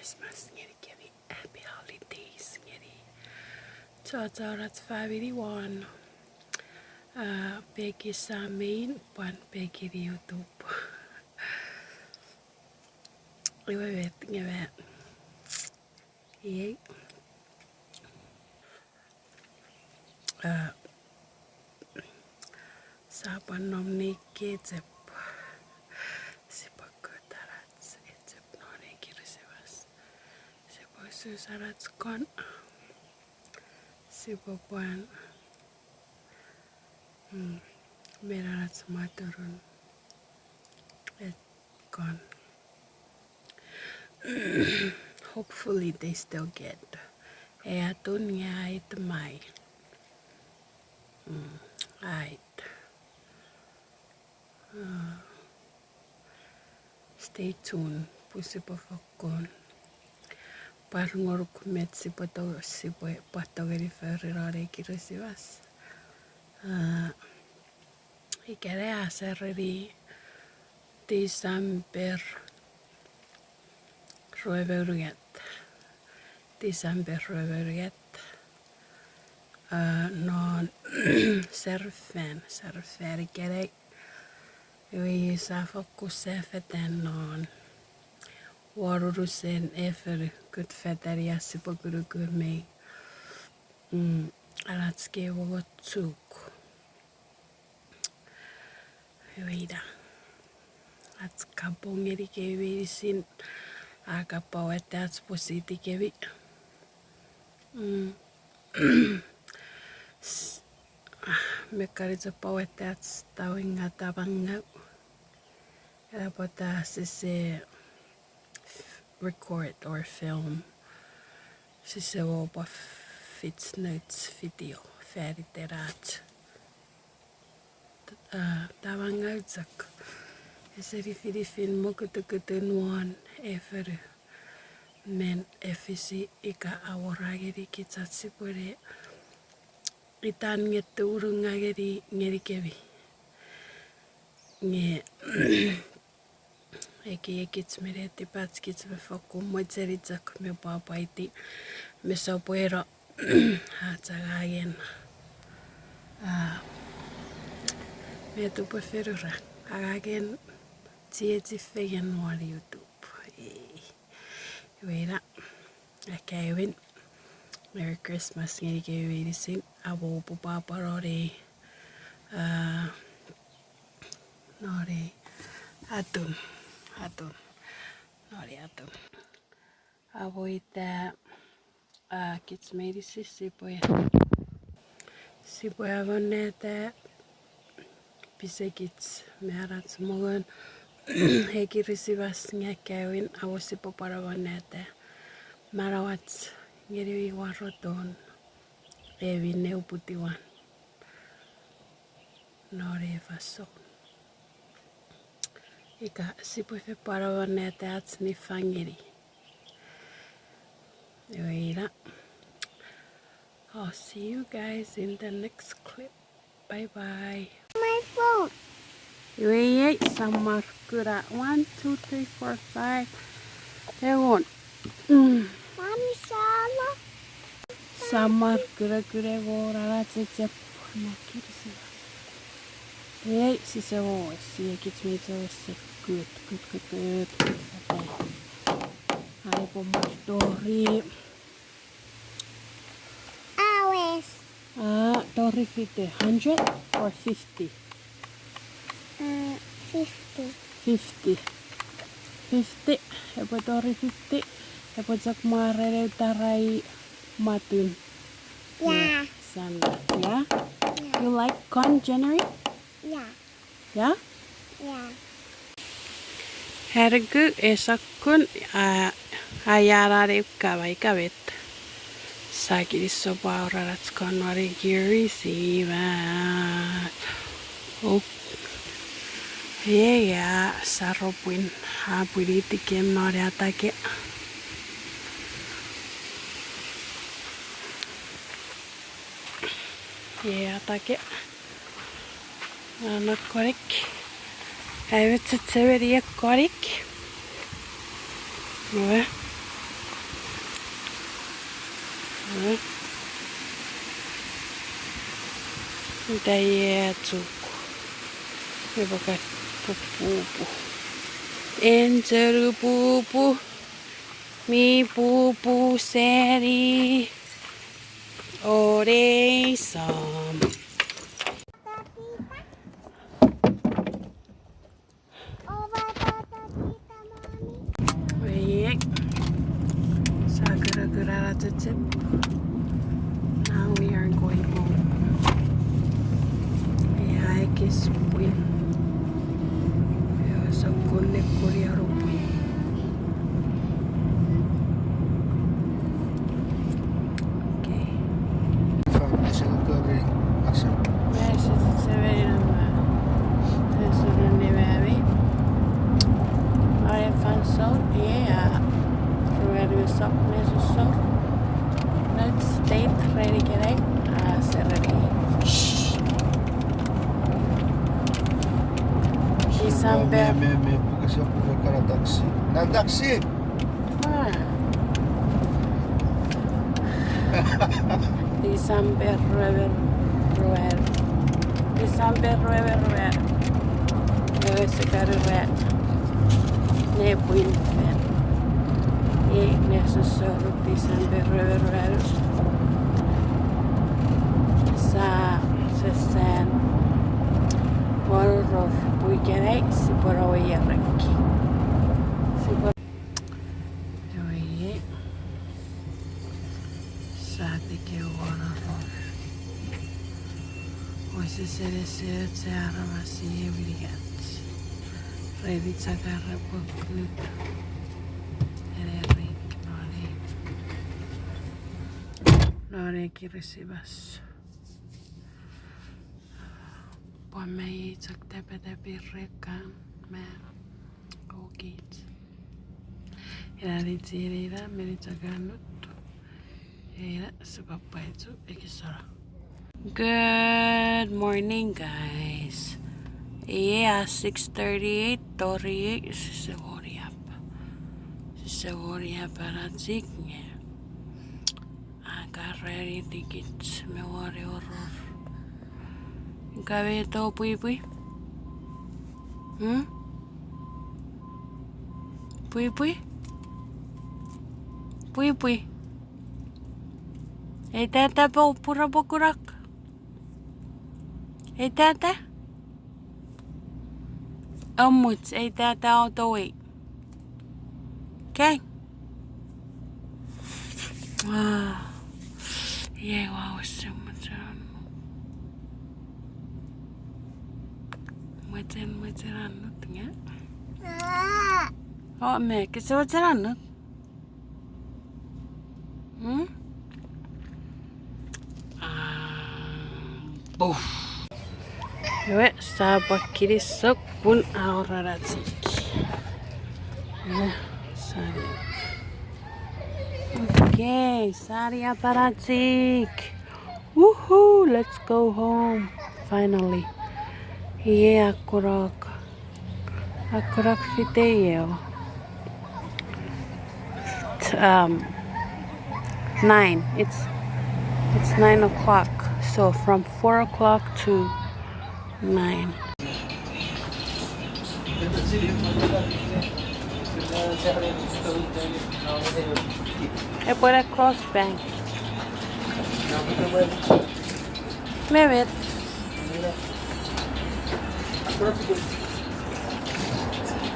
Christmas, Ngeri, happy holidays, Ngeri. That's family one. Peggy Samin, one Peggy YouTube. Jag vet inget. Yay. Saban nom nikki tsep. Sipakotarats etsep noni kirsivas. Sipoisusarats kon. Sipopuan. Merarats maturun. Et kon. Hopefully they still get. Eatun ngait mai. Right. Stay tuned. Pusipafakon. Parngoruk met sipato sipo patogeri ferrari kirisivas. Ikere aserri December rueveriet. December rueveriet. Non serfer ikere. Vi sa fokus sefeten non. Warurusen efer good fetter yassipogurugur me. Alatske wogotsuk. Vida. Ats kabongeri kevi sin. Akapawet ats positi kevi. Mekaritsa pawet ats tawinga tabanga. But sise record or film. Sise woba fits notes video. Färiterat. Tawanga utsak. Seri filifin mokutukutunuan efer. Men efisi ika aworageri kitsatsi pure. Itan ngete urungageri ngeri kevi. Nge Ekits mereti patskits me foku moitseritsak me papaiti me sopuero hatsagagen me tupo ferura agagen tieti fegen nuar YouTube. Wera akawin Merry Christmas ngeri kevi sin abo pupaparore nore atun nori atun avoita kits medisi sipoja vonete pisekits merats mogon hekirisivas ngakawin avosipo para vonete marawats ngeri waroton evi neuputiwan nore faso ika sipofe para vonete ats ni fangiri. I'll see you guys in the next clip. Bye bye. My phone. Wait, samar kura 1, 2, 3, 4, 5. There one. Mommy Sala. Samar kura vora tsetsep nakirsi. Wait, si se voi. Si kits me se good. Okay. Ai pomodori. Alice. Tori 100 or 50? 50. 50. 50. Epo tori 50. Epo sak marere tarai matun. Yeah. Sanda. Yeah? Yeah. You like corn, January? Yeah. Yeah? Yeah. Herregud, esakun ayarare kavet. Sakiriso baurarats konwari girisivat. Oh. Yeah, saropuin apuriti kem nori atake. Yeah, atake. Anak korek. Evet, severiye korek. Đấy. Đây chụp cái bác pupu Angel pupu mi pupu seri ore sam baik sagera-gera tutup. Now we are going home. Ya kis puin. Ya sa kulit Korea rupuin. Okay. Yes, it's a very this is the very. I found so yeah. Where we stop so. Let's date ready get it. Ready. December. Kasi ako nagkara taxi. Nag-taxi! December River. December River. Debe secar red. Ne puin fen. E necessário December River. Sa sen. Morro puikerei si poro yerrekki. Si poro. Joo. Saati ke morro. Voisi se arva si evriat. Revitsa karra pokut. Nore kirisivas. Poimme itsak tepete pirrekkaan. Mä koukit. Elärit siirillä menit sakannut. Eilä se pappaitsu eikä sora. Good morning guys. Yeah, 6:38 tori se voria para tsigne. Got ready to get me water horror. Gawe to pui. Pui. Ei tätä pura pokurak. Ei tätä. Ammuts, ei tätä autoi. Okay. Ei wow, semmoinen. Mä serannut, ja? Oh, meikä sä oot serannut? Puh. Joo, saapa kirissa kun auraratsikki. Sari. Okay, Sari aparatsik. Woohoo, let's go home. Finally. Yeah, akurak fiteo. 9. It's 9 o'clock. So from 4 o'clock to 9. I put a crossbank. Mehmet.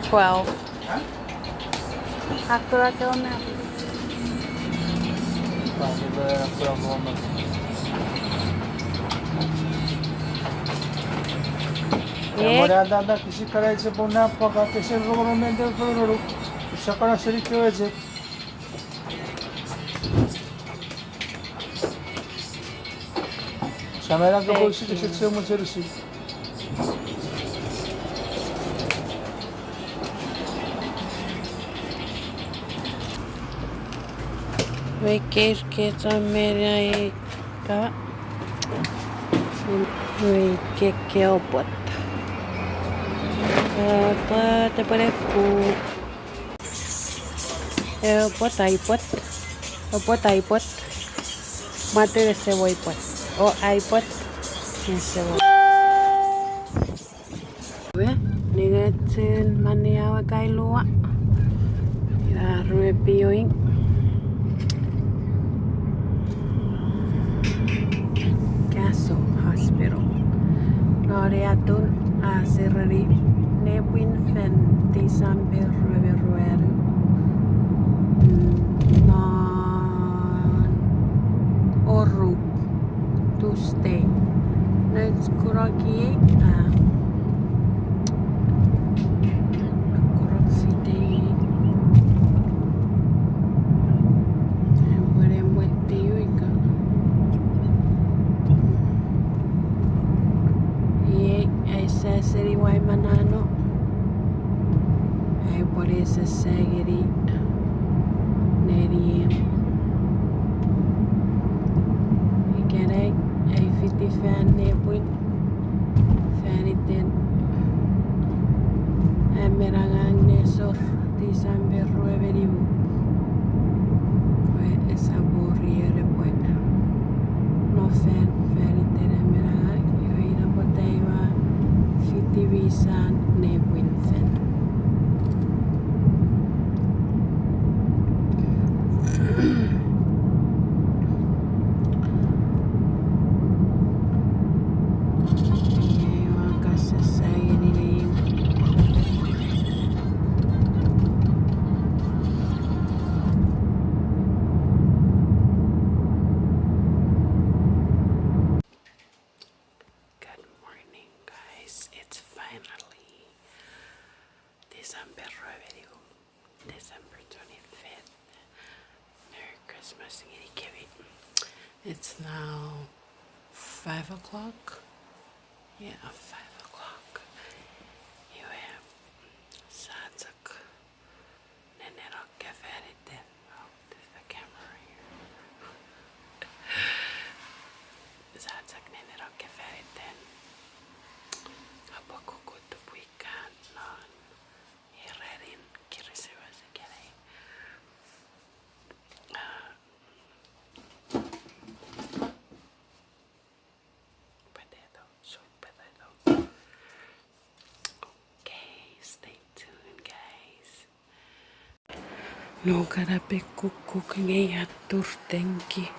$12. Akurat on that. मर्यादा किसी करायचं पुन्हा पका कसे government करू सकाळी ठेवायचे Şameran'da bu işi geçiyor mu çelişi? Ve keşke merai ka ve keke opot. Te pare ku opot. Mate se voy pues. O iPod. Se voy. Nigetsin maniawa kailua. Ja ruepioin. Castle Hospital. Noriatun asirari Nebwin fen December rueru. Non oru to stay. Let's kuraki kurafite. Puede muerte yuika. Y esa serie guay manano. Ay por esa serie neri. Y quiere ay 50 fan nebwin. Faniten. Merangang nesor December rueveribu. Kue esa borriere pues. No fan faniten merangang. Yo ira boteiva 50 visan nebwin fan. Good morning, guys. It's finally December 25th. Merry Christmas, Ngiri. It's now 5 o'clock. Yeah, 5 o'clock. You have Satsak Nenero Caferite. Oh, there's the camera here. Satsak Nenero Caferite. Habakukutu Puikan non Hererin Kirisivasakere. Potato, sweet potato. Okay, stay tuned, guys. No karape kukuk ngay turtenki.